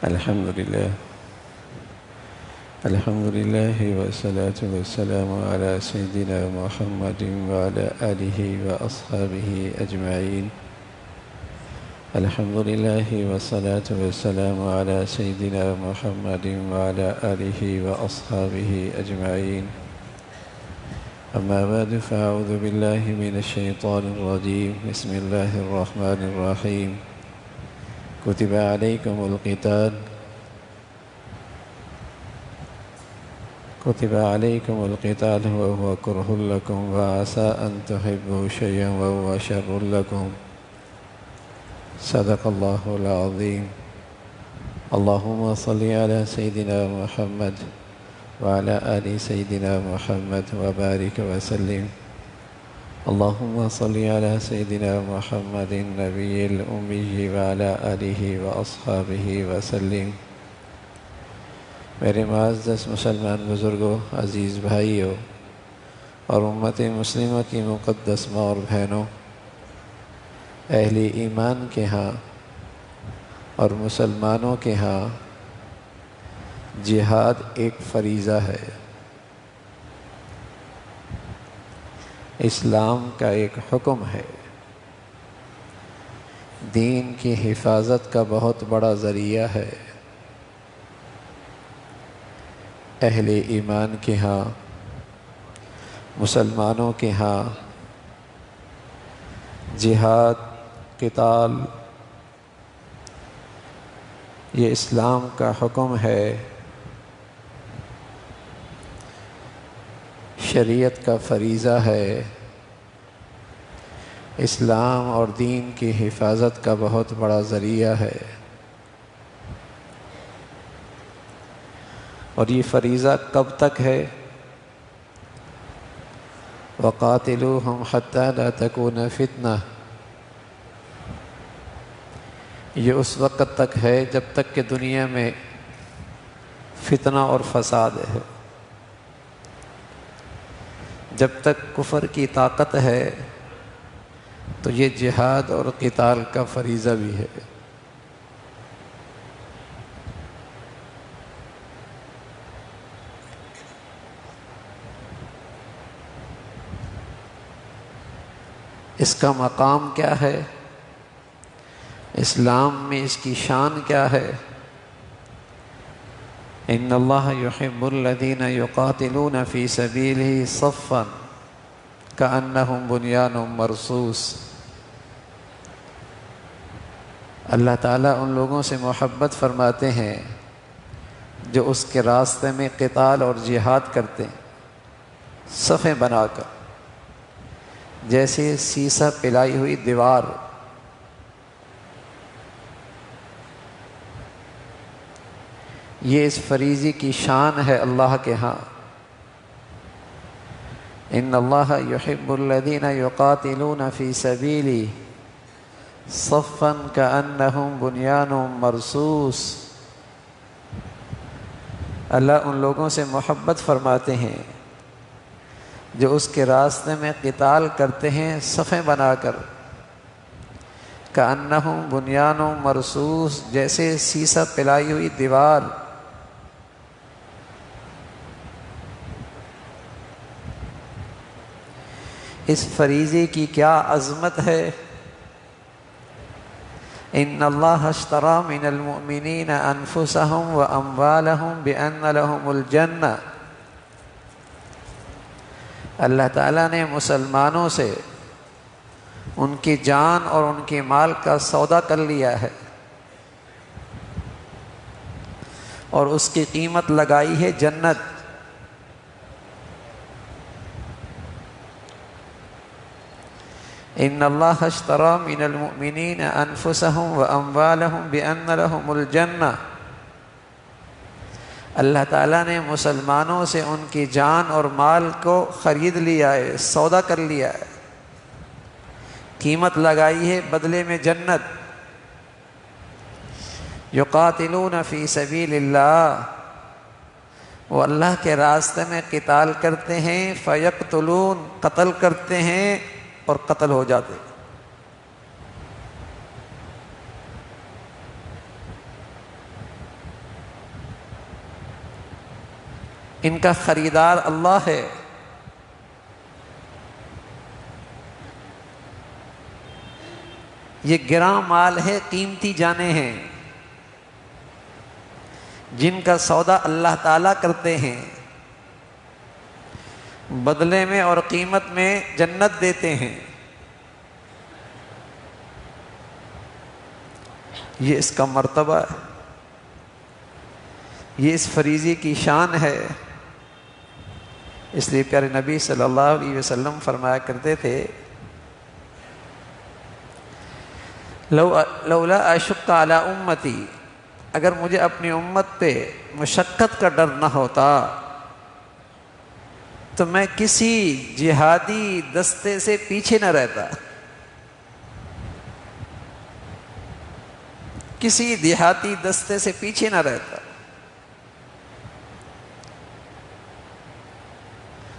الحمد لله والصلاة والسلام على سيدنا محمد وعلى آله وأصحابه أجمعين. الحمد لله والصلاة والسلام على سيدنا محمد وعلى آله وأصحابه أجمعين. أما بعد فأعوذ بالله من الشيطان الرجيم. بسم الله الرحمن الرحيم. كتب عليكم القتال وهو كره لكم وعسى أن تحبوا شيئا وهو شر لكم. صدق الله العظيم. اللهم صل على سيدنا محمد وعلى آل سيدنا محمد وبارك وسلم. اللهم صل على سيدنا محمد النبي الأمي وعلى آله وأصحابه وسلم. میرے معزز مسلمان بزرگوں، عزیز بھائیوں اور امت مسلمہ کی مقدس ماں اور بہنوں، اہل ایمان کے ہاں اور مسلمانوں کے ہاں جہاد ایک فریضہ ہے، اسلام کا ایک حکم ہے، دین کی حفاظت کا بہت بڑا ذریعہ ہے۔ اہل ایمان کے ہاں، مسلمانوں کے ہاں جہاد، قتال یہ اسلام کا حکم ہے، شریعت کا فریضہ ہے، اسلام اور دین کی حفاظت کا بہت بڑا ذریعہ ہے۔ اور یہ فریضہ کب تک ہے؟ وَقَاتِلُوهُمْ حَتَّى لَا تَكُونَ فِتْنَةٌ، یہ اس وقت تک ہے جب تک کہ دنیا میں فتنہ اور فساد ہے، جب تک کفر کی طاقت ہے تو یہ جہاد اور قتال کا فریضہ بھی ہے۔ اس کا مقام کیا ہے؟ اسلام میں اس کی شان کیا ہے؟ ان اللہ یحب الذین یقاتلون فی سبیلہ صفا کأنہم بنیان مرصوص۔ اللہ تعالیٰ ان لوگوں سے محبت فرماتے ہیں جو اس کے راستے میں قتال اور جہاد کرتے ہیں، صفیں بنا کر، جیسے سیسہ پلائی ہوئی دیوار۔ یہ اس فریضے کی شان ہے اللہ کے ہاں۔ ان اللہ یحب الذین یقاتلون فی سبیلہ صفا کأنہم بنیان مرصوص۔ اللہ ان لوگوں سے محبت فرماتے ہیں جو اس کے راستے میں قتال کرتے ہیں صفیں بنا کر، کأنہم بنیان مرصوص، جیسے سیسہ پلائی ہوئی دیوار۔ اس فریضے کی کیا عظمت ہے! ان اللہ اشتری من المؤمنین انفسہم واموالہم بان لہم الجنہ۔ اللہ تعالیٰ نے مسلمانوں سے ان کی جان اور ان کے مال کا سودا کر لیا ہے، اور اس کی قیمت لگائی ہے جنت۔ ان اللہ اشتری من المؤمنین انفسہم واموالہم بان لہم الجنہ۔ اللہ تعالیٰ نے مسلمانوں سے ان کی جان اور مال کو خرید لیا ہے، سودا کر لیا ہے، قیمت لگائی ہے، بدلے میں جنت۔ یقاتلون فی سبیل اللہ، وہ اللہ کے راستے میں قتال کرتے ہیں، فیقتلون، قتل کرتے ہیں اور قتل ہو جاتے ہیں۔ ان کا خریدار اللہ ہے۔ یہ گراں مال ہے، قیمتی جانیں ہیں جن کا سودا اللہ تعالیٰ کرتے ہیں، بدلے میں اور قیمت میں جنت دیتے ہیں۔ یہ اس کا مرتبہ ہے، یہ اس فریضے کی شان ہے۔ اس لیے پیارے نبی صلی اللہ علیہ وسلم فرمایا کرتے تھے، لولا اشق علی امتی، اگر مجھے اپنی امت پہ مشقت کا ڈر نہ ہوتا تو میں کسی جہادی دستے سے پیچھے نہ رہتا، کسی دیہاتی دستے سے پیچھے نہ رہتا۔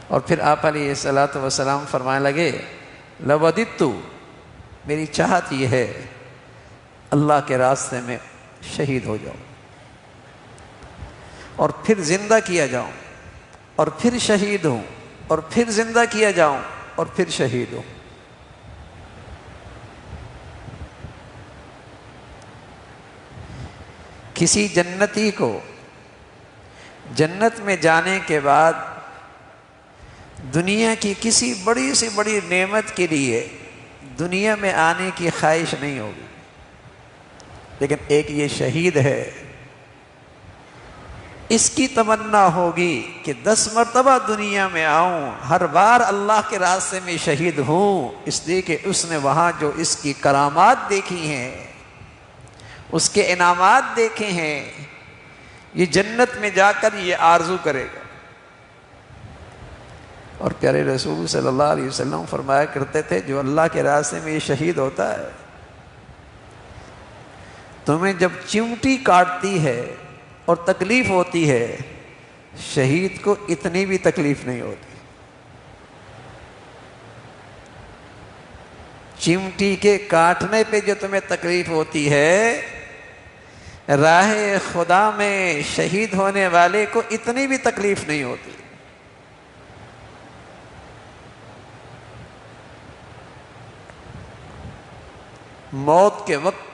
اور پھر آپ علیہ الصلوۃ والسلام فرمانے لگے، لوددت، میری چاہت یہ ہے اللہ کے راستے میں شہید ہو جاؤں اور پھر زندہ کیا جاؤں اور پھر شہید ہوں اور پھر زندہ کیا جاؤں اور پھر شہید ہوں۔ کسی جنتی کو جنت میں جانے کے بعد دنیا کی کسی بڑی سے بڑی نعمت کے لیے دنیا میں آنے کی خواہش نہیں ہوگی، لیکن ایک یہ شہید ہے، اس کی تمنا ہوگی کہ 10 مرتبہ دنیا میں آؤں، ہر بار اللہ کے راستے میں شہید ہوں، اس لیے کہ اس نے وہاں جو اس کی کرامات دیکھی ہیں، اس کے انعامات دیکھے ہیں، یہ جنت میں جا کر یہ آرزو کرے گا۔ اور پیارے رسول صلی اللہ علیہ وسلم فرمایا کرتے تھے، جو اللہ کے راستے میں یہ شہید ہوتا ہے، تمہیں جب چمٹی کاٹتی ہے اور تکلیف ہوتی ہے، شہید کو اتنی بھی تکلیف نہیں ہوتی۔ چمٹی کے کاٹنے پہ جو تمہیں تکلیف ہوتی ہے، راہ خدا میں شہید ہونے والے کو اتنی بھی تکلیف نہیں ہوتی۔ موت کے وقت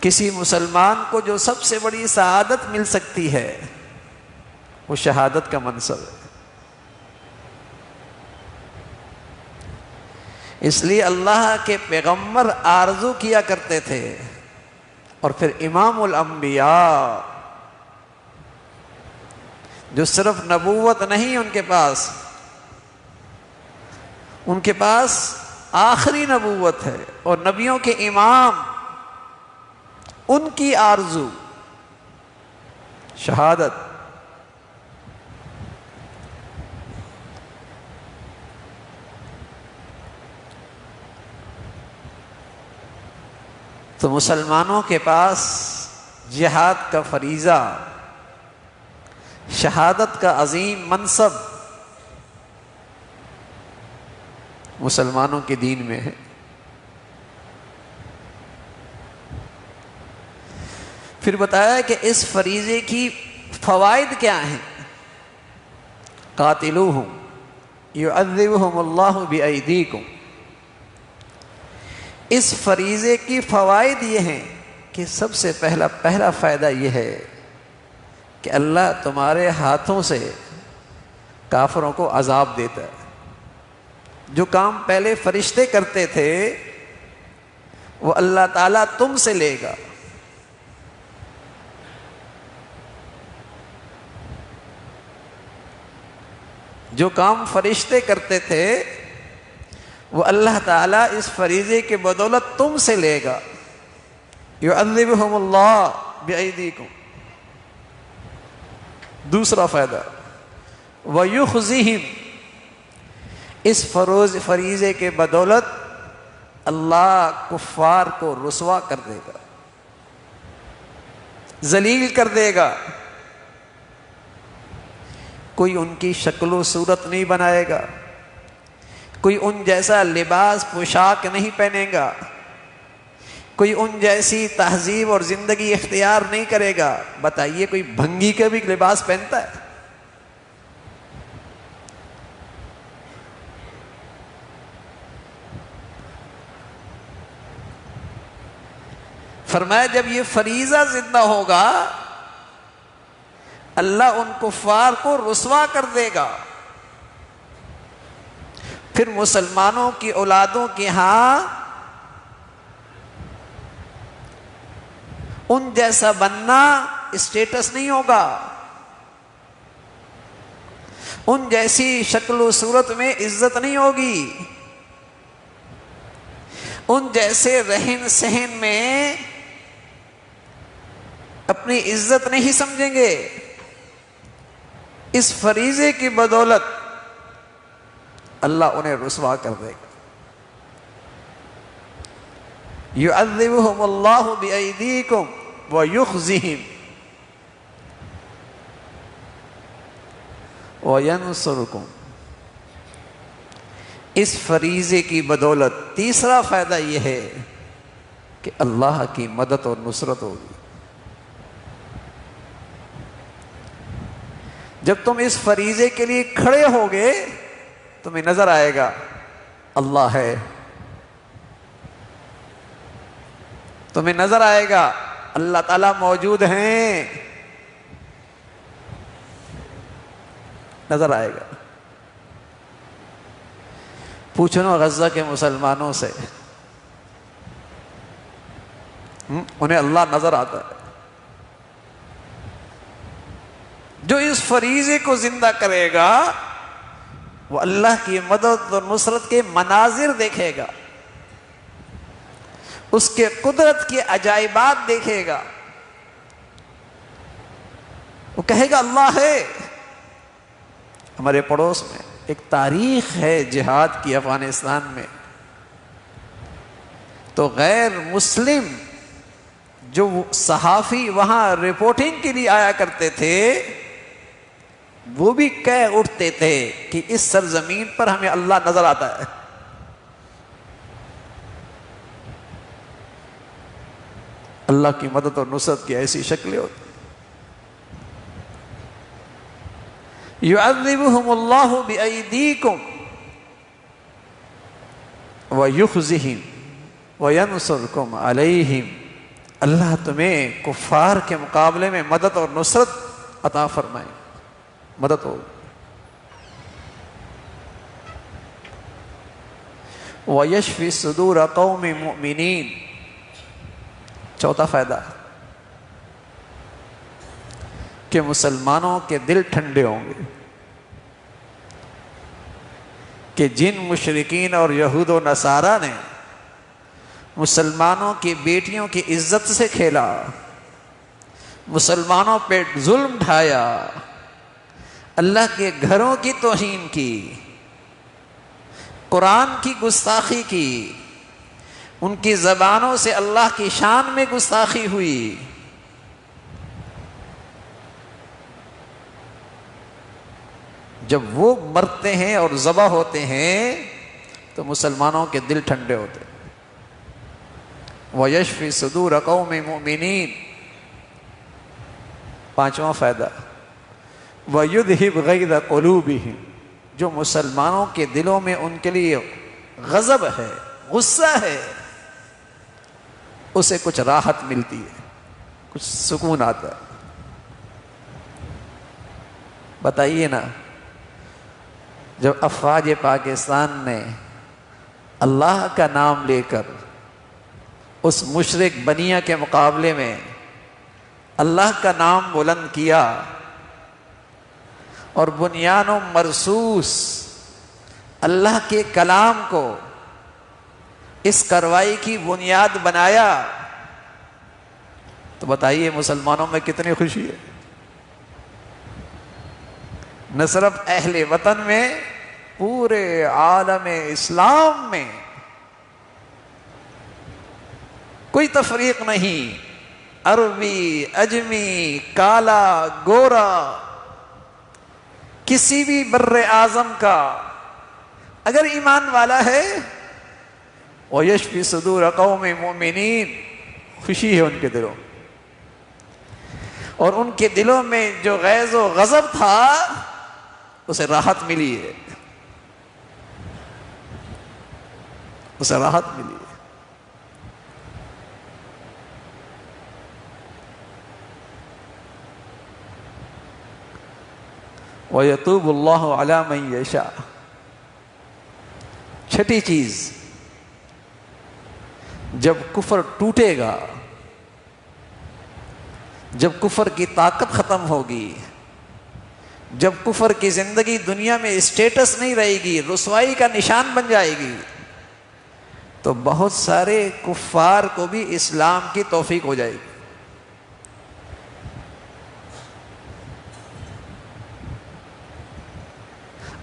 کسی مسلمان کو جو سب سے بڑی سعادت مل سکتی ہے وہ شہادت کا منصب ہے۔ اس لیے اللہ کے پیغمبر آرزو کیا کرتے تھے، اور پھر امام الانبیاء جو صرف نبوت نہیں ان کے پاس آخری نبوت ہے اور نبیوں کے امام، ان کی آرزو شہادت۔ تو مسلمانوں کے پاس جہاد کا فریضہ، شہادت کا عظیم منصب مسلمانوں کے دین میں ہے۔ پھر بتایا کہ اس فریضے کی فوائد کیا ہیں۔ قاتلوہم یعذبہم اللہ بایدیکم، اس فریضے کی فوائد یہ ہیں کہ سب سے پہلا فائدہ یہ ہے کہ اللہ تمہارے ہاتھوں سے کافروں کو عذاب دیتا ہے۔ جو کام پہلے فرشتے کرتے تھے وہ اللہ تعالیٰ تم سے لے گا۔ جو کام فرشتے کرتے تھے وہ اللہ تعالیٰ اس فریضے کے بدولت تم سے لے گا۔ یعذبہم اللہ بایدیکم۔ دوسرا فائدہ ویخزیہم، اس فریضے کے بدولت اللہ کفار کو رسوا کر دے گا، ذلیل کر دے گا۔ کوئی ان کی شکل و صورت نہیں بنائے گا، کوئی ان جیسا لباس پوشاک نہیں پہنے گا، کوئی ان جیسی تہذیب اور زندگی اختیار نہیں کرے گا۔ بتائیے کوئی بھنگی کا بھی لباس پہنتا ہے؟ فرمایا جب یہ فریضہ زندہ ہوگا اللہ ان کفار کو رسوا کر دے گا، پھر مسلمانوں کی اولادوں کے ہاں ان جیسا بننا اسٹیٹس نہیں ہوگا، ان جیسی شکل و صورت میں عزت نہیں ہوگی، ان جیسے رہن سہن میں اپنی عزت نہیں سمجھیں گے۔ اس فریضے کی بدولت اللہ انہیں رسوا کر دے گا۔ يُعَذِّبُهُمُ اللَّهُ بِأَيْدِيكُمْ وَيُخْزِهِمْ وَيَنْصُرُكُمْ۔ اس فریضے کی بدولت تیسرا فائدہ یہ ہے کہ اللہ کی مدد اور نصرت ہوگی۔ جب تم اس فریضے کے لیے کھڑے ہوگے تمہیں نظر آئے گا اللہ ہے، تمہیں نظر آئے گا اللہ تعالیٰ موجود ہیں، نظر آئے گا۔ پوچھو نا غزہ کے مسلمانوں سے، انہیں اللہ نظر آتا ہے۔ جو اس فریضے کو زندہ کرے گا وہ اللہ کی مدد اور نصرت کے مناظر دیکھے گا، اس کے قدرت کے عجائبات دیکھے گا، وہ کہے گا اللہ ہے۔ ہمارے پڑوس میں ایک تاریخ ہے جہاد کی افغانستان میں، تو غیر مسلم جو صحافی وہاں رپورٹنگ کے لیے آیا کرتے تھے وہ بھی کہہ اٹھتے تھے کہ اس سرزمین پر ہمیں اللہ نظر آتا ہے۔ اللہ کی مدد اور نصرت کی ایسی شکلیں ہوتی۔ يُعَذِّبُهُمُ اللَّهُ بِأَيْدِيكُمْ وَيُخْزِهِمْ وَيَنْصُرْكُمْ عَلَيْهِمْ۔ اللہ تمہیں کفار کے مقابلے میں مدد اور نصرت عطا فرمائے، مدد ہو۔ وَيَشْفِ صُدُورَ قَوْمِ مُؤْمِنِينَ۔ چوتھا فائدہ کہ مسلمانوں کے دل ٹھنڈے ہوں گے کہ جن مشرکین اور یہود و نصارہ نے مسلمانوں کی بیٹیوں کی عزت سے کھیلا، مسلمانوں پہ ظلم ڈھایا، اللہ کے گھروں کی توہین کی، قرآن کی گستاخی کی، ان کی زبانوں سے اللہ کی شان میں گستاخی ہوئی، جب وہ مرتے ہیں اور ذبح ہوتے ہیں تو مسلمانوں کے دل ٹھنڈے ہوتے ہیں۔ وَيَشْفِ صُدُورَ قَوْمِ مُؤْمِنِينَ۔ پانچواں فائدہ وَيُذْهِبْ غَيْظَ قُلُوبِهِمْ۔ جو مسلمانوں کے دلوں میں ان کے لیے غضب ہے، غصہ ہے، اسے کچھ راحت ملتی ہے، کچھ سکون آتا ہے۔ بتائیے نا، جب افواج پاکستان نے اللہ کا نام لے کر اس مشرک بنیا کے مقابلے میں اللہ کا نام بلند کیا اور بنیان و مرصوص اللہ کے کلام کو اس کارروائی کی بنیاد بنایا، تو بتائیے مسلمانوں میں کتنی خوشی ہے۔ نہ صرف اہل وطن میں، پورے عالم اسلام میں کوئی تفریق نہیں، عربی، اجمی، کالا، گورا، کسی بھی بر اعظم کا اگر ایمان والا ہے، وَيَشْفِ صُدُورَ قَوْمِ مُؤْمِنِينَ، خوشی ہے ان کے دلوں، اور ان کے دلوں میں جو غیظ و غضب تھا اسے راحت ملی ہے، اسے راحت ملی ہے۔ وَيَتُوبُ اللَّهُ عَلَى مَن يَشَاءُ۔ چھٹی چیز، جب کفر ٹوٹے گا، جب کفر کی طاقت ختم ہوگی، جب کفر کی زندگی دنیا میں اسٹیٹس نہیں رہے گی، رسوائی کا نشان بن جائے گی، تو بہت سارے کفار کو بھی اسلام کی توفیق ہو جائے گی۔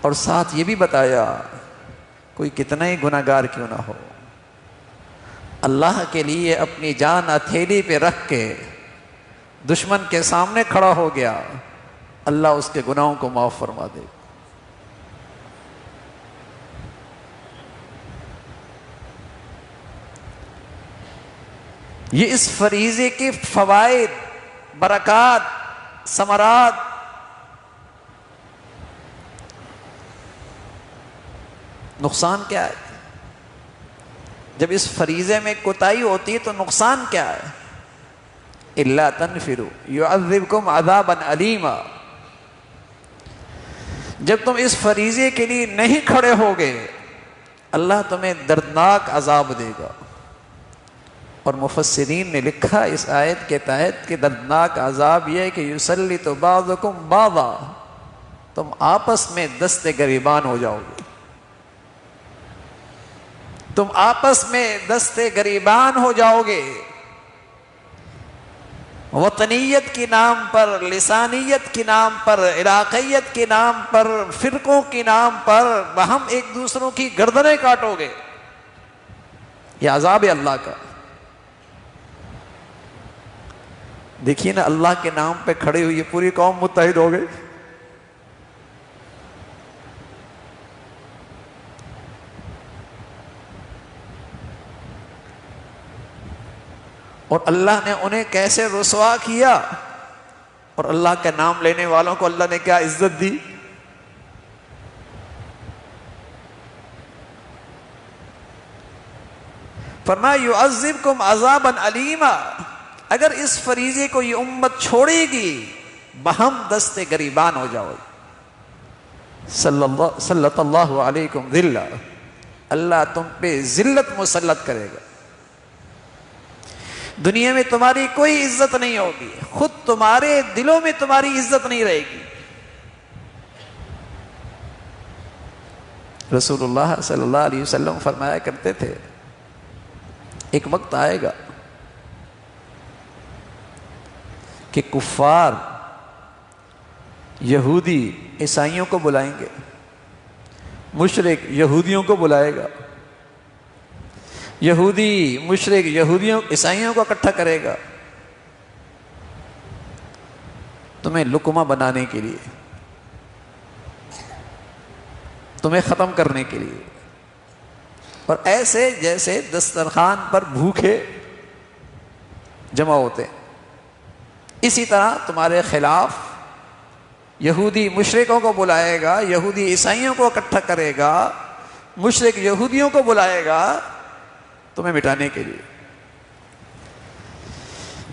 اور ساتھ یہ بھی بتایا، کوئی کتنا ہی گناہ گار کیوں نہ ہو، اللہ کے لیے اپنی جان ہتھیلی پہ رکھ کے دشمن کے سامنے کھڑا ہو گیا، اللہ اس کے گناہوں کو معاف فرما دے۔ یہ اس فریضے کے فوائد، برکات، ثمرات۔ نقصان کیا ہے؟ جب اس فریضے میں کوتاہی ہوتی ہے تو نقصان کیا ہے؟ الا تنفروا يعذبكم عذابا علیما۔ جب تم اس فریضے کے لیے نہیں کھڑے ہوگے، اللہ تمہیں دردناک عذاب دے گا۔ اور مفسرین نے لکھا اس آیت کے تحت کہ دردناک عذاب یہ ہے کہ یسلط بعضکم بعضا، تم آپس میں دست گریبان ہو جاؤ گے، تم آپس میں دست گریبان ہو جاؤ گے، وطنیت کے نام پر، لسانیت کے نام پر، علاقیت کے نام پر، فرقوں کے نام پر ہم ایک دوسروں کی گردنیں کاٹو گے۔ یہ عذاب ہے اللہ کا۔ دیکھیے نا، اللہ کے نام پہ کھڑی ہوئی پوری قوم متحد ہو گئی۔ اور اللہ نے انہیں کیسے رسوا کیا، اور اللہ کا نام لینے والوں کو اللہ نے کیا عزت دی۔ فرمایا یعذبکم عذابا علیما، اگر اس فریضے کو یہ امت چھوڑے گی، بہم دست گریبان ہو جاؤ گے۔ صلت اللہ علیکم ذلہ، اللہ تم پہ ذلت مسلط کرے گا، دنیا میں تمہاری کوئی عزت نہیں ہوگی، خود تمہارے دلوں میں تمہاری عزت نہیں رہے گی۔ رسول اللہ صلی اللہ علیہ وسلم فرمایا کرتے تھے، ایک وقت آئے گا کہ کفار یہودی عیسائیوں کو بلائیں گے، مشرک یہودیوں کو بلائے گا، یہودی مشرک یہودیوں عیسائیوں کو اکٹھا کرے گا، تمہیں لقمہ بنانے کے لیے، تمہیں ختم کرنے کے لیے۔ اور ایسے جیسے دسترخوان پر بھوکے جمع ہوتے، اسی طرح تمہارے خلاف یہودی مشرکوں کو بلائے گا، یہودی عیسائیوں کو اکٹھا کرے گا، مشرک یہودیوں کو بلائے گا تمہیں مٹانے کے لیے۔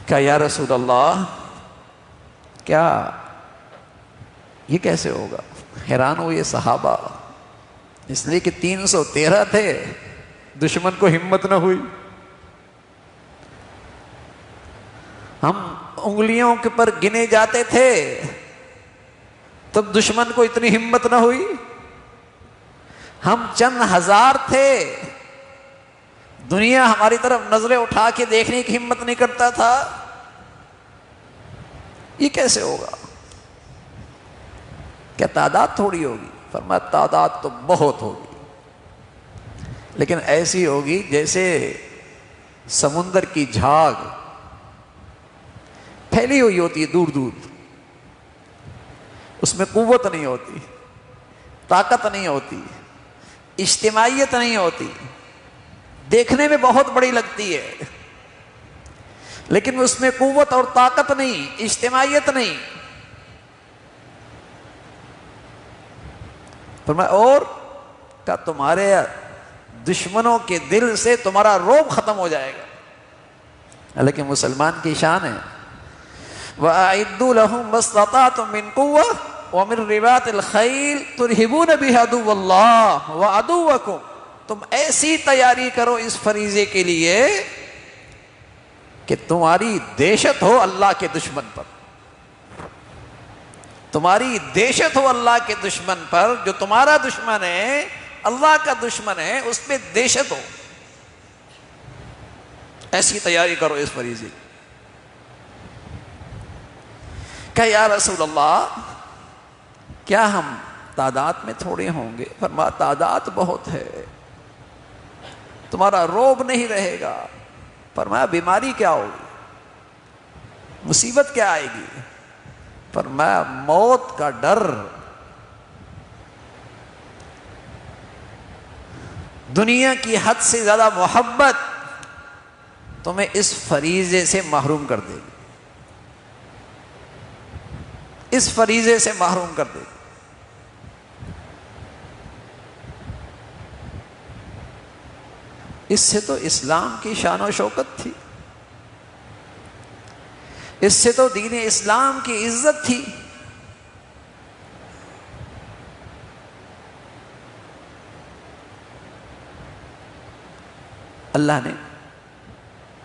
کہا یا رسول اللہ، کیا یہ کیسے ہوگا؟ حیران ہوئے صحابہ، اس لیے کہ 313 تھے، دشمن کو ہمت نہ ہوئی۔ ہم انگلیوں کے پر گنے جاتے تھے، تب دشمن کو اتنی ہمت نہ ہوئی۔ ہم چند ہزار تھے، دنیا ہماری طرف نظریں اٹھا کے دیکھنے کی ہمت نہیں کرتا تھا۔ یہ کیسے ہوگا؟ کیا تعداد تھوڑی ہوگی؟ فرمایا تعداد تو بہت ہوگی، لیکن ایسی ہوگی جیسے سمندر کی جھاگ پھیلی ہوئی ہوتی ہے دور دور، اس میں قوت نہیں ہوتی، طاقت نہیں ہوتی، اجتماعیت نہیں ہوتی، دیکھنے میں بہت بڑی لگتی ہے، لیکن اس میں قوت اور طاقت نہیں، اجتماعیت نہیں۔ فرمایا اور کیا تمہارے دشمنوں کے دل سے تمہارا رعب ختم ہو جائے گا۔ لیکن مسلمان کی شان ہے، وَأَعِدُّوا لَهُم مَّا اسْتَطَعْتُم مِّن قُوَّةٍ وَمِن رِبَاطِ الْخَيْلِ تُرْهِبُونَ بِهِ عَدُوَّ اللَّهِ وَعَدُوَّكُمْ، تم ایسی تیاری کرو اس فریضے کے لیے کہ تمہاری دہشت ہو اللہ کے دشمن پر، تمہاری دہشت ہو اللہ کے دشمن پر، جو تمہارا دشمن ہے اللہ کا دشمن ہے، اس پہ دہشت ہو، ایسی تیاری کرو اس فریضے کی۔ کہ یا رسول اللہ کیا ہم تعداد میں تھوڑے ہوں گے؟ فرمایا تعداد بہت ہے، تمہارا روب نہیں رہے گا۔ فرمایا بیماری کیا ہوگی، مصیبت کیا آئے گی؟ فرمایا موت کا ڈر۔ دنیا کی حد سے زیادہ محبت تمہیں اس فریضے سے محروم کر دے گی، اس فریضے سے محروم کر دے گی۔ اس سے تو اسلام کی شان و شوکت تھی، اس سے تو دین اسلام کی عزت تھی۔ اللہ نے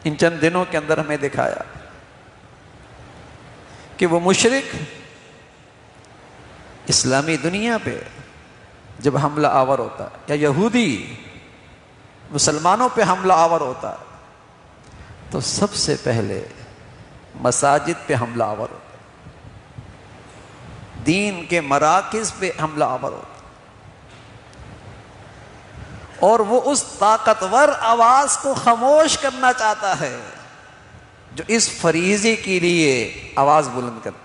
ان چند دنوں کے اندر ہمیں دکھایا کہ وہ مشرک اسلامی دنیا پہ جب حملہ آور ہوتا ہے، یا یہودی مسلمانوں پہ حملہ آور ہوتا ہے، تو سب سے پہلے مساجد پہ حملہ آور ہوتا ہے، دین کے مراکز پہ حملہ آور ہوتا ہے، اور وہ اس طاقتور آواز کو خاموش کرنا چاہتا ہے جو اس فریضے کے لیے آواز بلند کرتا ہے۔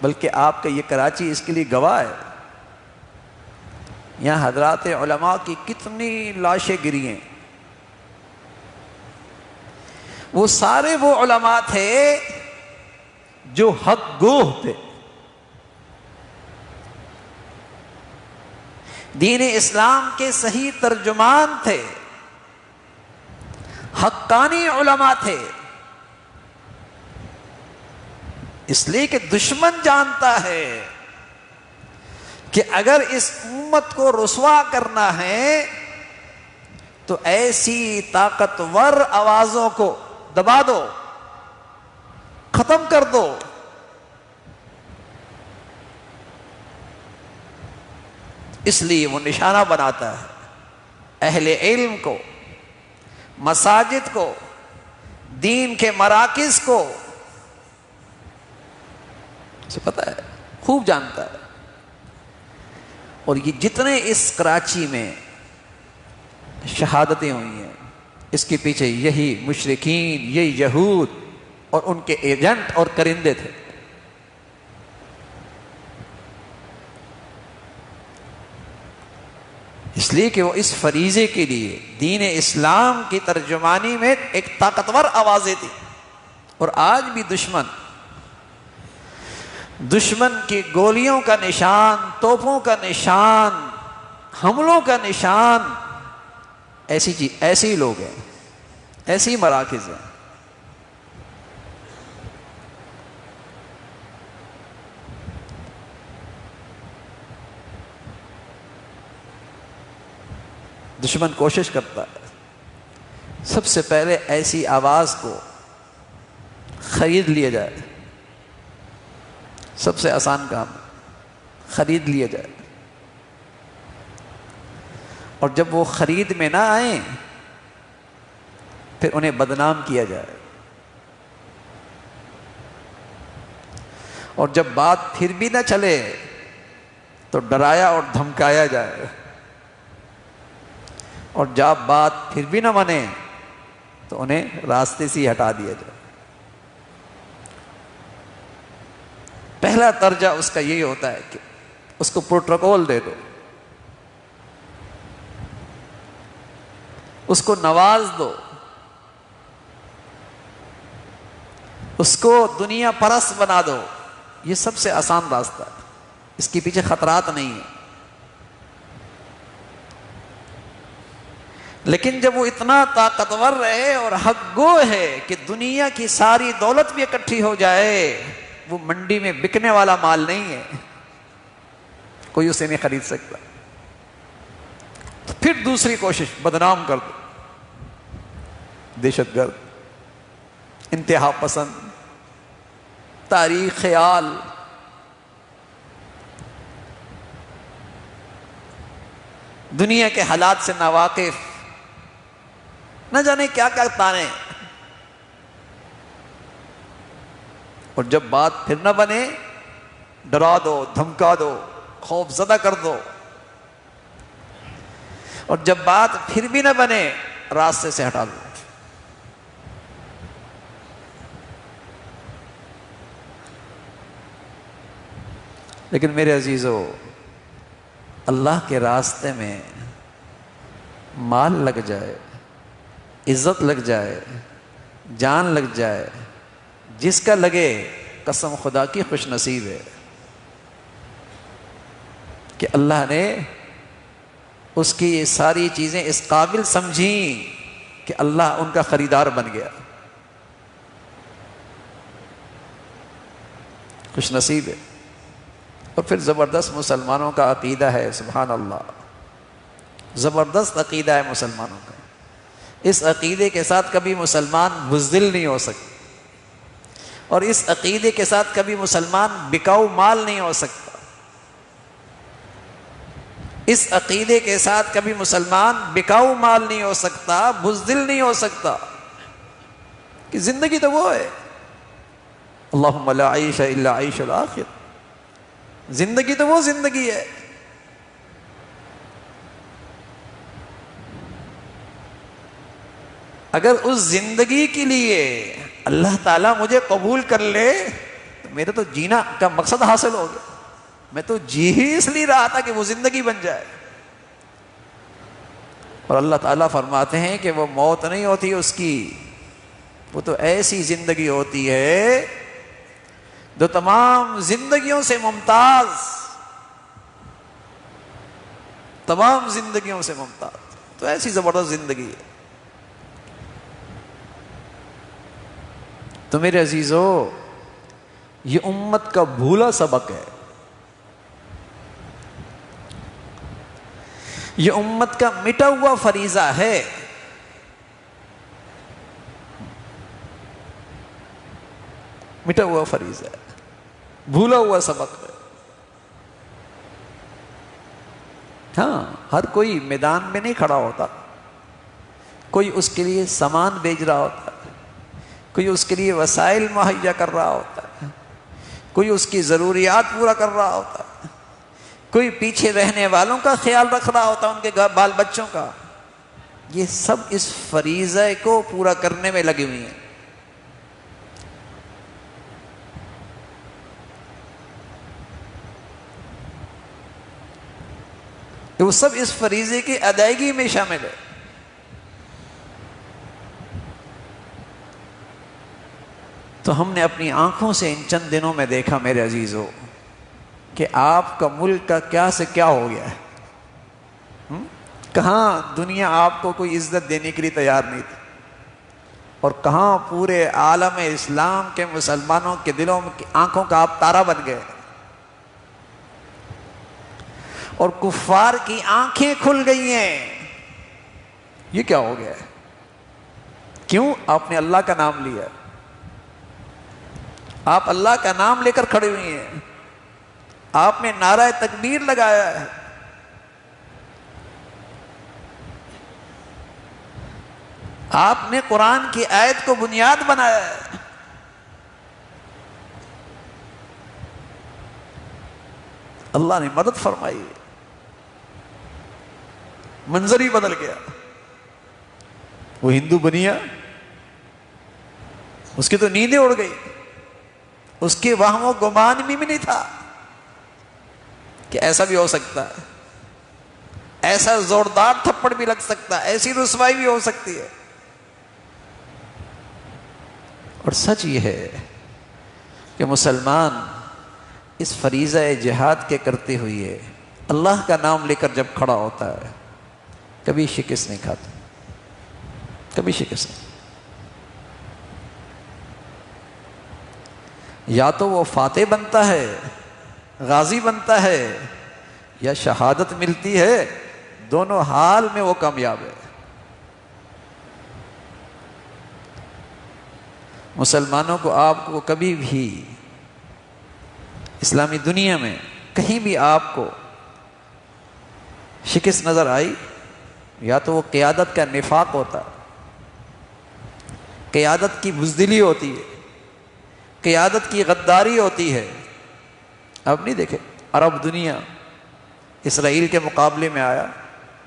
بلکہ آپ کا یہ کراچی اس کے لیے گواہ ہے، یہاں حضرات علماء کی کتنی لاشیں گری ہیں، وہ سارے وہ علماء تھے جو حق گوہ تھے، دین اسلام کے صحیح ترجمان تھے، حقانی علماء تھے، اس لیے کہ دشمن جانتا ہے کہ اگر اس امت کو رسوا کرنا ہے تو ایسی طاقتور آوازوں کو دبا دو، ختم کر دو۔ اس لیے وہ نشانہ بناتا ہے اہل علم کو، مساجد کو، دین کے مراکز کو، اسے پتہ ہے، خوب جانتا ہے۔ اور یہ جتنے اس کراچی میں شہادتیں ہوئی ہیں، اس کے پیچھے یہی مشرکین، یہی یہود اور ان کے ایجنٹ اور کرندے تھے۔ اس لیے کہ وہ اس فریضے کے لیے دین اسلام کی ترجمانی میں ایک طاقتور آوازیں تھی۔ اور آج بھی دشمن کی گولیوں کا نشان، توپوں کا نشان، حملوں کا نشان ایسے ہی لوگ ہیں، ایسی مراکز ہیں۔ دشمن کوشش کرتا ہے سب سے پہلے ایسی آواز کو خرید لیا جائے، سب سے آسان کام خرید لیا جائے، اور جب وہ خرید میں نہ آئیں پھر انہیں بدنام کیا جائے، اور جب بات پھر بھی نہ چلے تو ڈرایا اور دھمکایا جائے، اور جب بات پھر بھی نہ مانے تو انہیں راستے سے ہی ہٹا دیا جائے۔ پہلا درجہ اس کا یہی ہوتا ہے کہ اس کو پروٹوکول دے دو، اس کو نواز دو، اس کو دنیا پرست بنا دو۔ یہ سب سے آسان راستہ ہے، اس کے پیچھے خطرات نہیں ہیں۔ لیکن جب وہ اتنا طاقتور رہے اور حق گو ہے کہ دنیا کی ساری دولت بھی اکٹھی ہو جائے وہ منڈی میں بکنے والا مال نہیں ہے، کوئی اسے نہیں خرید سکتا. پھر دوسری کوشش، بدنام کر دو، دہشت گرد، انتہا پسند، تاریخ خیال. دنیا کے حالات سے ناواقف، نہ جانے کیا کیا تانے. اور جب بات پھر نہ بنے، ڈرا دو، دھمکا دو، خوف زدہ کر دو. اور جب بات پھر بھی نہ بنے، راستے سے ہٹا دو. لیکن میرے عزیزو، اللہ کے راستے میں مال لگ جائے، عزت لگ جائے، جان لگ جائے، جس کا لگے قسم خدا کی خوش نصیب ہے کہ اللہ نے اس کی یہ ساری چیزیں اس قابل سمجھیں کہ اللہ ان کا خریدار بن گیا. خوش نصیب ہے. اور پھر زبردست مسلمانوں کا عقیدہ ہے، سبحان اللہ، زبردست عقیدہ ہے مسلمانوں کا. اس عقیدے کے ساتھ کبھی مسلمان بزدل نہیں ہو سکتے، اور اس عقیدے کے ساتھ کبھی مسلمان بکاؤ مال نہیں ہو سکتا. اس عقیدے کے ساتھ کبھی مسلمان بکاؤ مال نہیں ہو سکتا، بزدل نہیں ہو سکتا، کہ زندگی تو وہ ہے، اللہم لا عیش الا عیش الآخر. زندگی تو وہ زندگی ہے. اگر اس زندگی کے لیے اللہ تعالیٰ مجھے قبول کر لے تو میرا تو جینا کا مقصد حاصل ہو گیا. میں تو جی ہی اس لیے رہا تھا کہ وہ زندگی بن جائے. اور اللہ تعالیٰ فرماتے ہیں کہ وہ موت نہیں ہوتی اس کی، وہ تو ایسی زندگی ہوتی ہے جو تمام زندگیوں سے ممتاز، تمام زندگیوں سے ممتاز. تو ایسی زبردست زندگی ہے. تو میرے عزیزو، یہ امت کا بھولا سبق ہے، یہ امت کا مٹا ہوا فریضہ ہے. مٹا ہوا فریضہ ہے، بھولا ہوا سبق ہے. ہاں، ہر کوئی میدان میں نہیں کھڑا ہوتا، کوئی اس کے لیے سامان بیچ رہا ہوتا ہے، کوئی اس کے لیے وسائل مہیا کر رہا ہوتا ہے، کوئی اس کی ضروریات پورا کر رہا ہوتا ہے، کوئی پیچھے رہنے والوں کا خیال رکھ رہا ہوتا ہے، ان کے بال بچوں کا. یہ سب اس فریضے کو پورا کرنے میں لگی ہوئی ہیں. وہ سب اس فریضے کی ادائیگی میں شامل ہے. تو ہم نے اپنی آنکھوں سے ان چند دنوں میں دیکھا میرے عزیزو کہ آپ کا ملک کا کیا سے کیا ہو گیا ہے. کہاں دنیا آپ کو کوئی عزت دینے کے لیے تیار نہیں تھی، اور کہاں پورے عالم اسلام کے مسلمانوں کے دلوں میں آنکھوں کا آپ تارا بن گئے، اور کفار کی آنکھیں کھل گئی ہیں. یہ کیا ہو گیا ہے؟ کیوں؟ آپ نے اللہ کا نام لیا، آپ اللہ کا نام لے کر کھڑے ہوئی ہیں، آپ نے نعرہ تکبیر لگایا ہے، آپ نے قرآن کی آیت کو بنیاد بنایا ہے. اللہ نے مدد فرمائی، منظر ہی بدل گیا. وہ ہندو بنیا، اس کی تو نیندیں اڑ گئی، اس کے وہم و گمان میں بھی نہیں تھا کہ ایسا بھی ہو سکتا ہے، ایسا زوردار تھپڑ بھی لگ سکتا ہے، ایسی رسوائی بھی ہو سکتی ہے. اور سچ یہ ہے کہ مسلمان اس فریضہ جہاد کے کرتے ہوئے اللہ کا نام لے کر جب کھڑا ہوتا ہے کبھی شکست نہیں کھاتا، کبھی شکست نہیں. یا تو وہ فاتح بنتا ہے، غازی بنتا ہے، یا شہادت ملتی ہے، دونوں حال میں وہ کامیاب ہے۔ مسلمانوں کو آپ کو کبھی بھی اسلامی دنیا میں کہیں بھی آپ کو شکست نظر آئی، یا تو وہ قیادت کا نفاق ہوتا ہے، قیادت کی بزدلی ہوتی ہے، قیادت کی غداری ہوتی ہے۔ اب نہیں دیکھے عرب دنیا اسرائیل کے مقابلے میں آیا،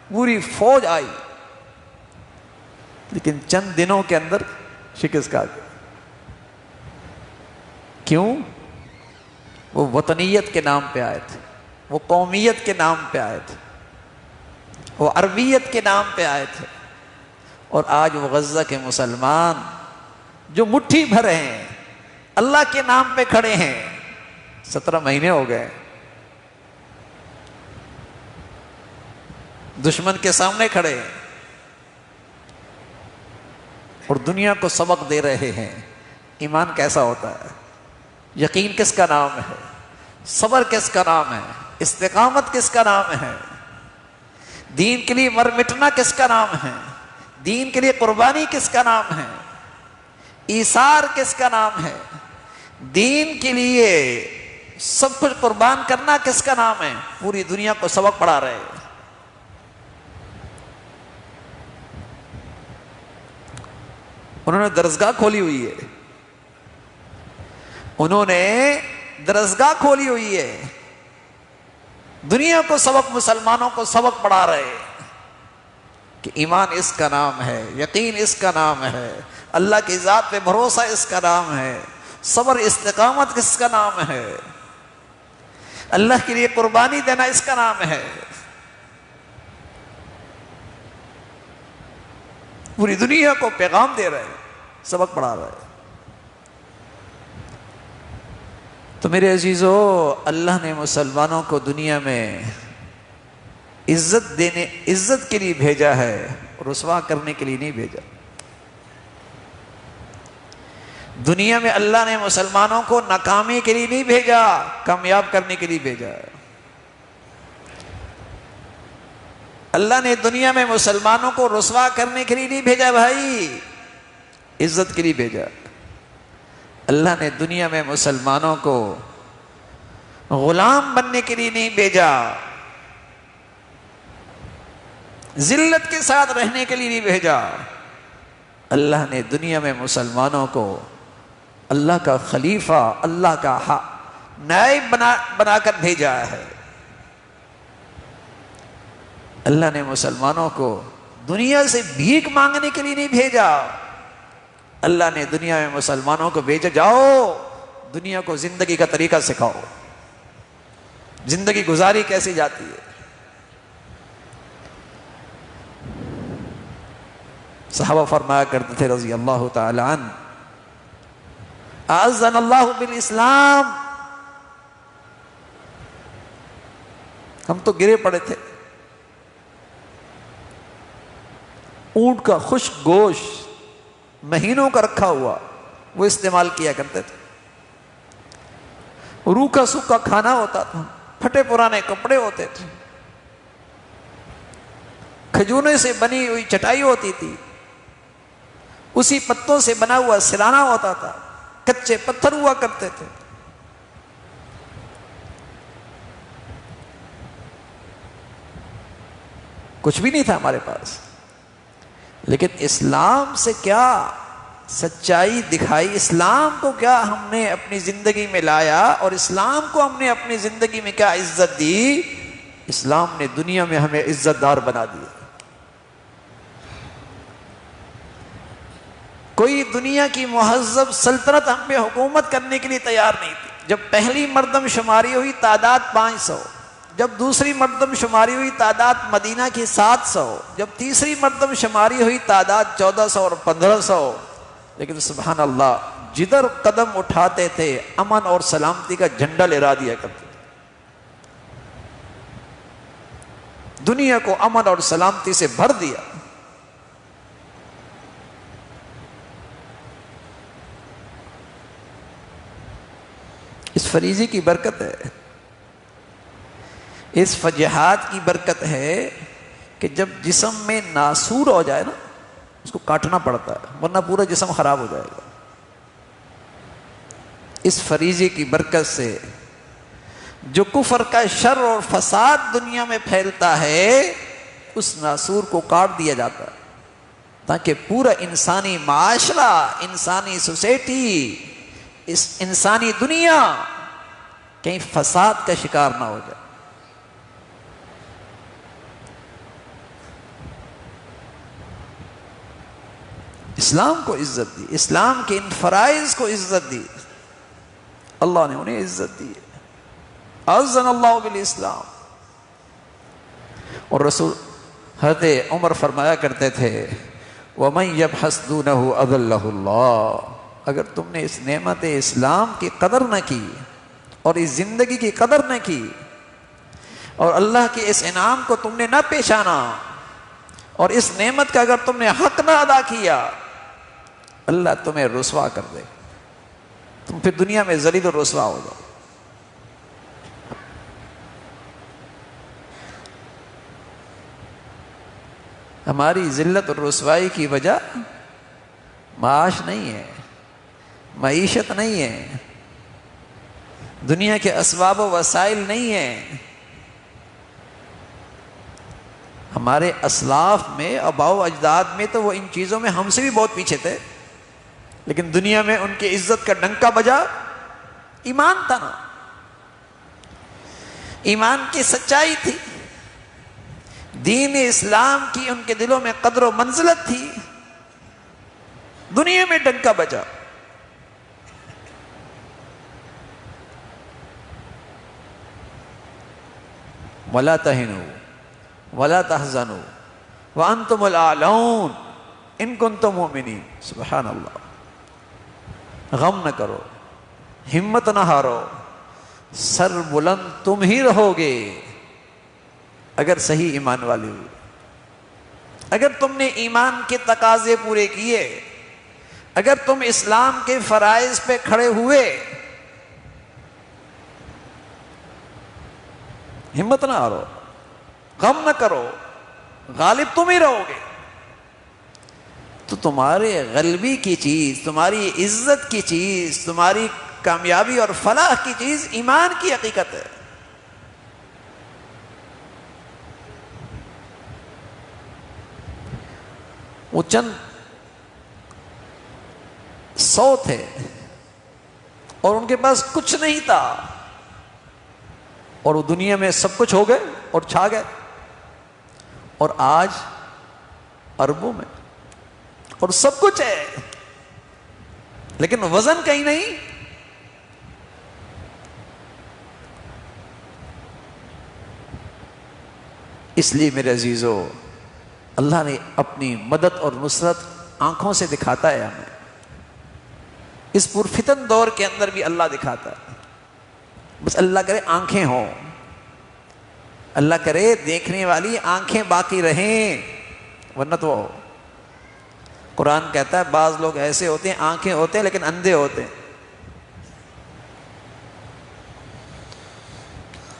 پوری فوج آئی، لیکن چند دنوں کے اندر شکست کھا گئی۔ کیوں؟ وہ وطنیت کے نام پہ آئے تھے، وہ قومیت کے نام پہ آئے تھے، وہ عربیت کے نام پہ آئے تھے۔ اور آج وہ غزہ کے مسلمان جو مٹھی بھر ہیں، اللہ کے نام پہ کھڑے ہیں، 17 مہینے ہو گئے دشمن کے سامنے کھڑے ہیں اور دنیا کو سبق دے رہے ہیں ایمان کیسا ہوتا ہے، یقین کس کا نام ہے، صبر کس کا نام ہے، استقامت کس کا نام ہے، دین کے لیے مر مٹنا کس کا نام ہے، دین کے لیے قربانی کس کا نام ہے، ایثار کس کا نام ہے، دین کے لیے سب کچھ قربان کرنا کس کا نام ہے۔ پوری دنیا کو سبق پڑھا رہے ہیں۔ انہوں نے درسگاہ کھولی ہوئی ہے، انہوں نے درسگاہ کھولی ہوئی ہے، دنیا کو سبق، مسلمانوں کو سبق پڑھا رہے ہیں کہ ایمان اس کا نام ہے، یقین اس کا نام ہے، اللہ کی ذات پہ بھروسہ اس کا نام ہے، صبر استقامت کس کا نام ہے، اللہ کے لیے قربانی دینا اس کا نام ہے۔ پوری دنیا کو پیغام دے رہے ہیں، سبق پڑھا رہے ہیں۔ تو میرے عزیزو، اللہ نے مسلمانوں کو دنیا میں عزت کے لیے بھیجا ہے، رسوا کرنے کے لیے نہیں بھیجا۔ دنیا میں اللہ نے مسلمانوں کو ناکامی کے لیے نہیں بھیجا، کامیاب کرنے کے لیے بھیجا ہے۔ اللہ نے دنیا میں مسلمانوں کو رسوا کرنے کے لیے نہیں بھیجا بھائی، عزت کے لیے بھیجا۔ اللہ نے دنیا میں مسلمانوں کو غلام بننے کے لیے نہیں بھیجا، ذلت کے ساتھ رہنے کے لیے نہیں بھیجا۔ اللہ نے دنیا میں مسلمانوں کو اللہ کا خلیفہ، اللہ کا نائب بنا کر بھیجا ہے۔ اللہ نے مسلمانوں کو دنیا سے بھیک مانگنے کے لیے نہیں بھیجا، اللہ نے دنیا میں مسلمانوں کو بھیجا، جاؤ دنیا کو زندگی کا طریقہ سکھاؤ، زندگی گزاری کیسی جاتی ہے۔ صحابہ فرمایا کرتے تھے رضی اللہ تعالی عنہ، اعزنا اللہ بالاسلام، ہم تو گرے پڑے تھے، اونٹ کا خشک گوشت مہینوں کا رکھا ہوا وہ استعمال کیا کرتے تھے، روکھا سوکھا کھانا ہوتا تھا، پھٹے پرانے کپڑے ہوتے تھے، کھجورے سے بنی ہوئی چٹائی ہوتی تھی، اسی پتوں سے بنا ہوا سرانہ ہوتا تھا، کچے پتھر ہوا کرتے تھے۔ کچھ بھی نہیں تھا ہمارے پاس، لیکن اسلام سے کیا سچائی دکھائی، اسلام کو کیا ہم نے اپنی زندگی میں لایا، اور اسلام کو ہم نے اپنی زندگی میں کیا عزت دی۔ اسلام نے دنیا میں ہمیں عزت دار بنا دیا۔ کوئی دنیا کی مہذب سلطنت ہم پہ حکومت کرنے کے لیے تیار نہیں تھی۔ جب پہلی مردم شماری ہوئی تعداد 500، جب دوسری مردم شماری ہوئی تعداد مدینہ کی 700، جب تیسری مردم شماری ہوئی تعداد 1400 اور 1500، لیکن سبحان اللہ جدھر قدم اٹھاتے تھے امن اور سلامتی کا جھنڈا لہرا دیا کرتے تھے، دنیا کو امن اور سلامتی سے بھر دیا۔ فریضے کی برکت ہے، اس جہاد کی برکت ہے کہ جب جسم میں ناسور ہو جائے نا اس کو کاٹنا پڑتا ہے ورنہ پورا جسم خراب ہو جائے گا۔ اس فریضے کی برکت سے جو کفر کا شر اور فساد دنیا میں پھیلتا ہے اس ناسور کو کاٹ دیا جاتا ہے تاکہ پورا انسانی معاشرہ، انسانی سوسائٹی، اس انسانی دنیا کہیں فساد کا شکار نہ ہو جائے۔ اسلام کو عزت دی، اسلام کے ان فرائض کو عزت دی، اللہ نے انہیں عزت دی ہے۔ اعزنا اللہ بالاسلام۔ اور رسول حضرت عمر فرمایا کرتے تھے وَمَن يَبْحَثْ دُونَهُ أَذَلَّهُ اللَّهُ، اگر تم نے اس نعمت اسلام کی قدر نہ کی اور اس زندگی کی قدر نہ کی اور اللہ کے اس انعام کو تم نے نہ پہچانا اور اس نعمت کا اگر تم نے حق نہ ادا کیا، اللہ تمہیں رسوا کر دے، تم پھر دنیا میں ذلیل و رسوا ہو جاؤ۔ ہماری ذلت اور رسوائی کی وجہ معاش نہیں ہے، معیشت نہیں ہے، دنیا کے اسباب و وسائل نہیں ہیں۔ ہمارے اسلاف میں، آباء و اجداد میں تو وہ ان چیزوں میں ہم سے بھی بہت پیچھے تھے، لیکن دنیا میں ان کی عزت کا ڈنکا بجا ایمان تھا نا، ایمان کی سچائی تھی، دین اسلام کی ان کے دلوں میں قدر و منزلت تھی، دنیا میں ڈنکا بجا۔ وَلَا تَهِنُوا وَلَا تَحْزَنُوا وَأَنْتُمُ الْأَعْلَوْنَ إِن كُنتُم مُؤْمِنِينَ۔ سبحان اللہ، غم نہ کرو، ہمت نہ ہارو، سر بلند تم ہی رہو گے اگر صحیح ایمان والے ہوئے، اگر تم نے ایمان کے تقاضے پورے کیے، اگر تم اسلام کے فرائض پہ کھڑے ہوئے، ہمت نہ ہارو، غم نہ کرو، غالب تم ہی رہو گے۔ تو تمہارے غلبی کی چیز، تمہاری عزت کی چیز، تمہاری کامیابی اور فلاح کی چیز ایمان کی حقیقت ہے۔ وہ چند 100 تھے اور ان کے پاس کچھ نہیں تھا اور وہ دنیا میں سب کچھ ہو گئے اور چھا گئے، اور آج اربوں میں اور سب کچھ ہے لیکن وزن کہیں نہیں۔ اس لیے میرے عزیزو، اللہ نے اپنی مدد اور نصرت آنکھوں سے دکھاتا ہے ہمیں، اس پرفتن دور کے اندر بھی اللہ دکھاتا ہے، بس اللہ کرے آنکھیں ہوں، اللہ کرے دیکھنے والی آنکھیں باقی رہیں، ورنہ تو قرآن کہتا ہے بعض لوگ ایسے ہوتے ہیں آنکھیں ہوتے ہیں لیکن اندھے ہوتے ہیں۔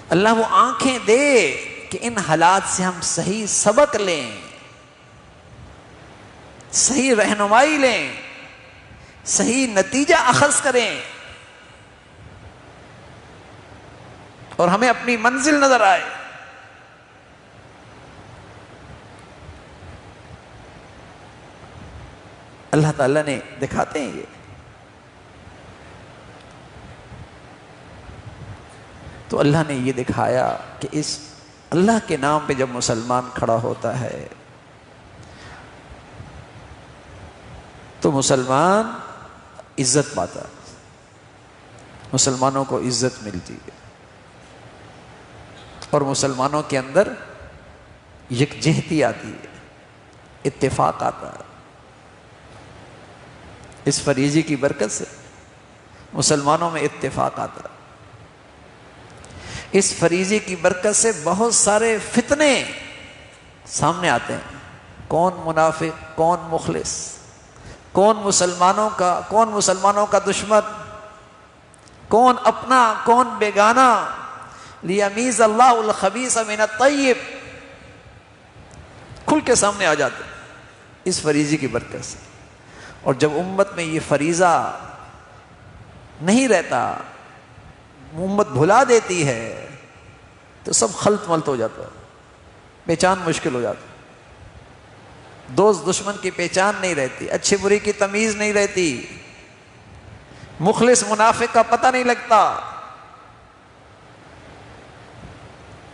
اللہ وہ آنکھیں دے کہ ان حالات سے ہم صحیح سبق لیں، صحیح رہنمائی لیں، صحیح نتیجہ اخذ کریں اور ہمیں اپنی منزل نظر آئے۔ اللہ تعالیٰ نے دکھاتے ہیں یہ، تو اللہ نے یہ دکھایا کہ اس اللہ کے نام پہ جب مسلمان کھڑا ہوتا ہے تو مسلمان عزت پاتا ہے، مسلمانوں کو عزت ملتی ہے اور مسلمانوں کے اندر یکجہتی آتی ہے، اتفاق آتا ہے۔ اس فریضے کی برکت سے مسلمانوں میں اتفاق آتا ہے، اس فریضے کی برکت سے بہت سارے فتنے سامنے آتے ہیں، کون منافق، کون مخلص، کون مسلمانوں کا دشمن، کون اپنا کون بیگانہ، لیمیز اللہ الخبیث من الطیب، کھل کے سامنے آ جاتے اس فریضے کی برکت سے۔ اور جب امت میں یہ فریضہ نہیں رہتا، امت بھلا دیتی ہے، تو سب خلط ملط ہو جاتا ہے، پہچان مشکل ہو جاتا، دوست دشمن کی پہچان نہیں رہتی، اچھے برے کی تمیز نہیں رہتی، مخلص منافق کا پتہ نہیں لگتا۔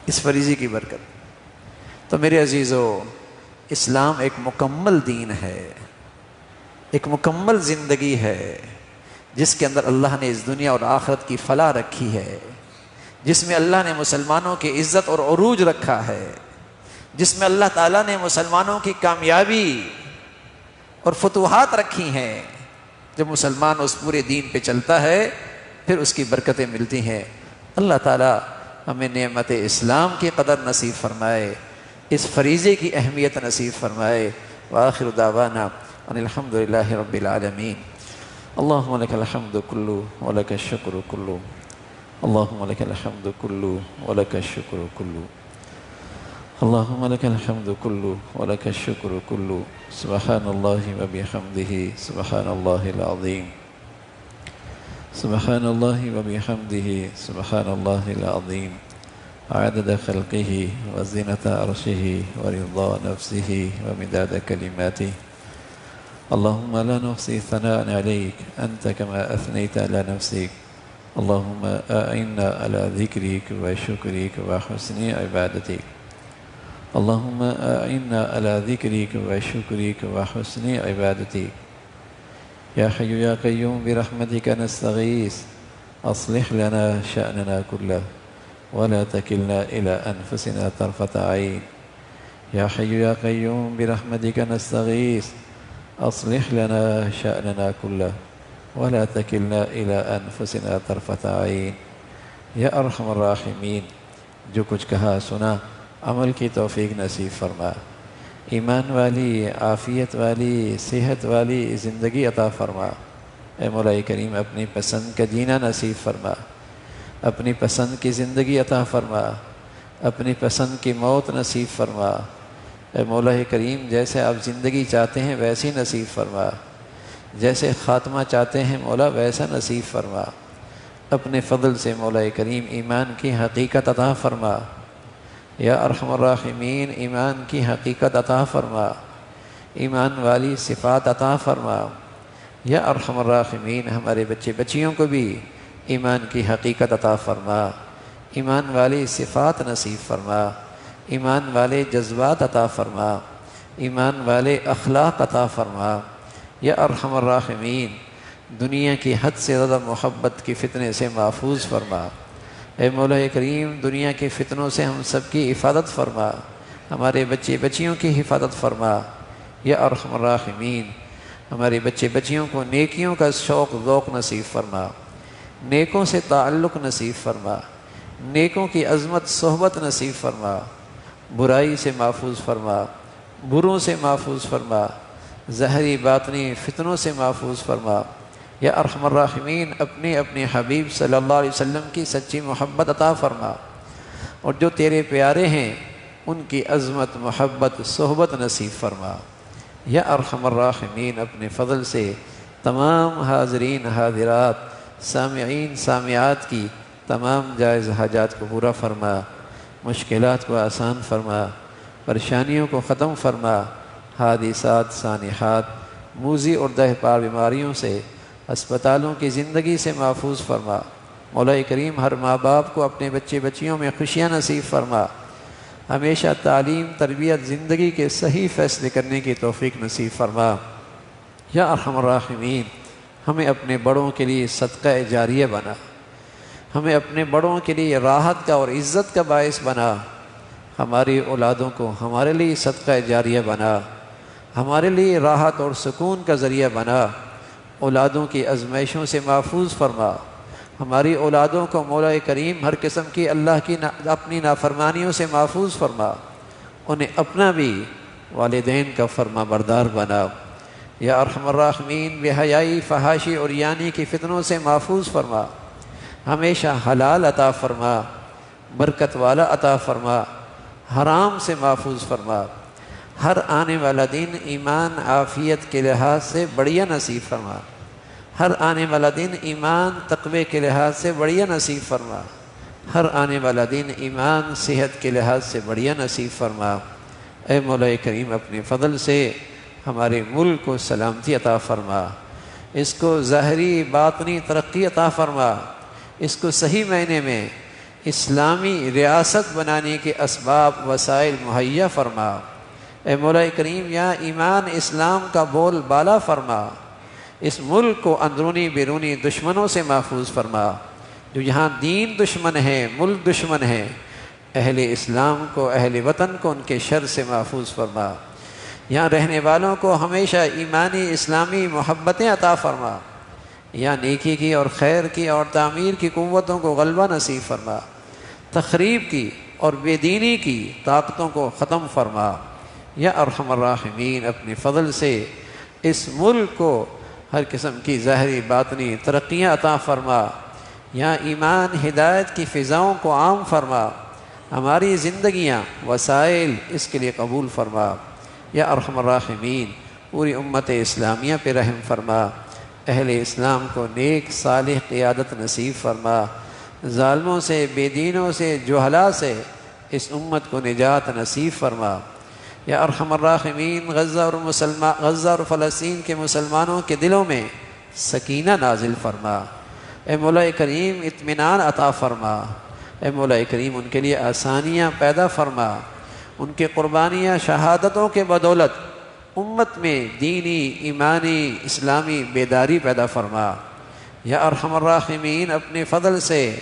اس فریضے کی برکت۔ تو میرے عزیزو، اسلام ایک مکمل دین ہے، ایک مکمل زندگی ہے، جس کے اندر اللہ نے اس دنیا اور آخرت کی فلاح رکھی ہے، جس میں اللہ نے مسلمانوں کی عزت اور عروج رکھا ہے، جس میں اللہ تعالیٰ نے مسلمانوں کی کامیابی اور فتوحات رکھی ہیں۔ جب مسلمان اس پورے دین پہ چلتا ہے پھر اس کی برکتیں ملتی ہیں۔ اللہ تعالیٰ ہمیں نعمت اسلام کی قدر نصیب فرمائے، اس فریضے کی اہمیت نصیب فرمائے۔ وآخر دعوانا ان الحمد للہ رب العالمین۔ اللہم لک الحمد کلو ولک الشکر کلو، اللہم لک الحمد کلو ولک الشکر کلو، اللہم لک الحمد کلو ولک الشکر کلو، سبحان اللہ وبحمدہ، سبحان اللہ العظیم، سبحان اللہ وبحمدہ، سبحان اللہ العظیم، عدد خلقہ وزنۃ عرشہ ورضا نفسہ ومداد کلماتہ۔ اللہم لا نحصی ثناء علیک انت کما اثنیت علی نفسک، اللہم اعنا علی ذکرک وشکرک وحسن عبادتک، اللہم اعنا علی ذکرک وشکرک وحسن عبادتک، یا حی یا قیوم برحمتک نستغیث، اصلح لنا شأننا کلہ ولا تکلنا الی انفسنا طرفۃ عین، یا حی یا قیوم برحمتک نستغیث، اصلح لنا شأننا کلہ ولا تکلنا الی انفسنا طرفۃ عین، یا ارحم الراحمین۔ جو کچھ کہا سنا عمل کی توفیق نصیب فرما، ایمان والی، عافیت والی، صحت والی زندگی عطا فرما۔ اے مولا کریم، اپنی پسند کا جینا نصیب فرما، اپنی پسند کی زندگی عطا فرما، اپنی پسند کی موت نصیب فرما۔ اے مولا کریم، جیسے آپ زندگی چاہتے ہیں ویسی نصیب فرما، جیسے خاتمہ چاہتے ہیں مولا ویسا نصیب فرما۔ اپنے فضل سے مولا کریم ایمان کی حقیقت عطا فرما، یا ارحم الراحمین، ایمان کی حقیقت عطا فرما، ایمان والی صفات عطا فرما۔ یا ارحم الراحمین، ہمارے بچے بچیوں کو بھی ایمان کی حقیقت عطا فرما، ایمان والی صفات نصیب فرما، ایمان والے جذبات عطا فرما، ایمان والے اخلاق عطا فرما۔ یا ارحم الراحمین، دنیا کی حد سے زیادہ محبت کی فتنے سے محفوظ فرما۔ اے مولا کریم، دنیا کے فتنوں سے ہم سب کی حفاظت فرما، ہمارے بچے بچیوں کی حفاظت فرما۔ یا ارحم الراحمین، ہمارے بچے بچیوں کو نیکیوں کا شوق ذوق نصیب فرما، نیکوں سے تعلق نصیب فرما، نیکوں کی عظمت صحبت نصیب فرما، برائی سے محفوظ فرما، بروں سے محفوظ فرما، ظاہری باطنی فتنوں سے محفوظ فرما۔ یا ارحم الراحمین، اپنے حبیب صلی اللہ علیہ وسلم کی سچی محبت عطا فرما، اور جو تیرے پیارے ہیں ان کی عظمت محبت صحبت نصیب فرما۔ یا ارحم الراحمین، اپنے فضل سے تمام حاضرین حاضرات، سامعین سامعات کی تمام جائز حاجات کو پورا فرما، مشکلات کو آسان فرما، پریشانیوں کو ختم فرما، حادثات سانحات موذی اور دہ پار بیماریوں سے، اسپتالوں کی زندگی سے محفوظ فرما۔ مولا کریم، ہر ماں باپ کو اپنے بچے بچیوں میں خوشیاں نصیب فرما، ہمیشہ تعلیم تربیت زندگی کے صحیح فیصلے کرنے کی توفیق نصیب فرما۔ یا ارحم الراحمین، ہمیں اپنے بڑوں کے لیے صدقہ جاریہ بنا، ہمیں اپنے بڑوں کے لیے راحت کا اور عزت کا باعث بنا، ہماری اولادوں کو ہمارے لیے صدقہ جاریہ بنا، ہمارے لیے راحت اور سکون کا ذریعہ بنا۔ اولادوں کی آزمائشوں سے محفوظ فرما، ہماری اولادوں کو مولا کریم ہر قسم کی اللہ کی اپنی نافرمانیوں سے محفوظ فرما، انہیں اپنا بھی والدین کا فرما بردار بنا۔ یا ارحم الراحمین، بے حیائی فحاشی اور یانی کی فتنوں سے محفوظ فرما، ہمیشہ حلال عطا فرما، برکت والا عطا فرما، حرام سے محفوظ فرما، ہر آنے والا دن ایمان عافیت کے لحاظ سے بڑھیا نصیب فرما، ہر آنے والا دن ایمان تقوی کے لحاظ سے بڑھیا نصیب فرما، ہر آنے والا دن ایمان صحت کے لحاظ سے بڑھیا نصیب فرما۔ اے مولا کریم اپنے فضل سے ہمارے ملک کو سلامتی عطا فرما، اس کو ظاہری باطنی ترقی عطا فرما، اس کو صحیح معنی میں اسلامی ریاست بنانے کے اسباب وسائل مہیا فرما۔ اے مولا کریم یہاں ایمان اسلام کا بول بالا فرما، اس ملک کو اندرونی بیرونی دشمنوں سے محفوظ فرما، جو یہاں دین دشمن ہے، ملک دشمن ہے، اہل اسلام کو، اہل وطن کو ان کے شر سے محفوظ فرما۔ یہاں رہنے والوں کو ہمیشہ ایمانی اسلامی محبتیں عطا فرما، یہاں نیکی کی اور خیر کی اور تعمیر کی قوتوں کو غلبہ نصیب فرما، تخریب کی اور بے دینی کی طاقتوں کو ختم فرما۔ یا ارحم الراحمین اپنے فضل سے اس ملک کو ہر قسم کی ظاہری باطنی ترقیاں عطا فرما، یہاں ایمان ہدایت کی فضاؤں کو عام فرما، ہماری زندگیاں وسائل اس کے لیے قبول فرما۔ یا ارحم الراحمین پوری امت اسلامیہ پہ رحم فرما، اہل اسلام کو نیک صالح قیادت نصیب فرما، ظالموں سے، بے دینوں سے، جہلاء سے اس امت کو نجات نصیب فرما۔ یا ارحم الراحمین غزہ اور فلسطین کے مسلمانوں کے دلوں میں سکینہ نازل فرما، اے مولا کریم اطمینان عطا فرما، اے مولا کریم ان کے لیے آسانیاں پیدا فرما، ان کے قربانیاں شہادتوں کے بدولت امت میں دینی ایمانی اسلامی بیداری پیدا فرما۔ یا ارحم الراحمین اپنے فضل سے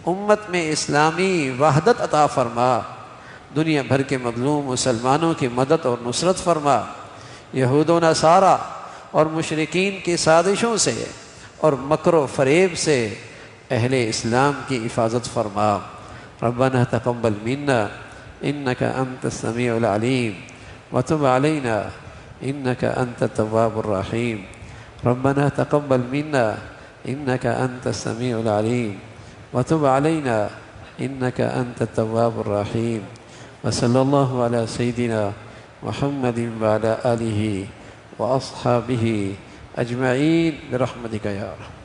امت میں اسلامی وحدت عطا فرما، دنیا بھر کے مظلوم مسلمانوں کی مدد اور نصرت فرما، یہود و نصارہ اور مشرکین کی سازشوں سے اور مکر و فریب سے اہل اسلام کی حفاظت فرما۔ ربنا تقبل منا انك انت السميع العليم وتب علينا انك انت التواب الرحيم۔ ربنا تقبل منا انك انت السميع العليم وتب علينا انك انت التواب الرحيم۔ وصلى الله على سيدنا محمد وعلى آله وأصحابه أجمعين برحمتك يا رب۔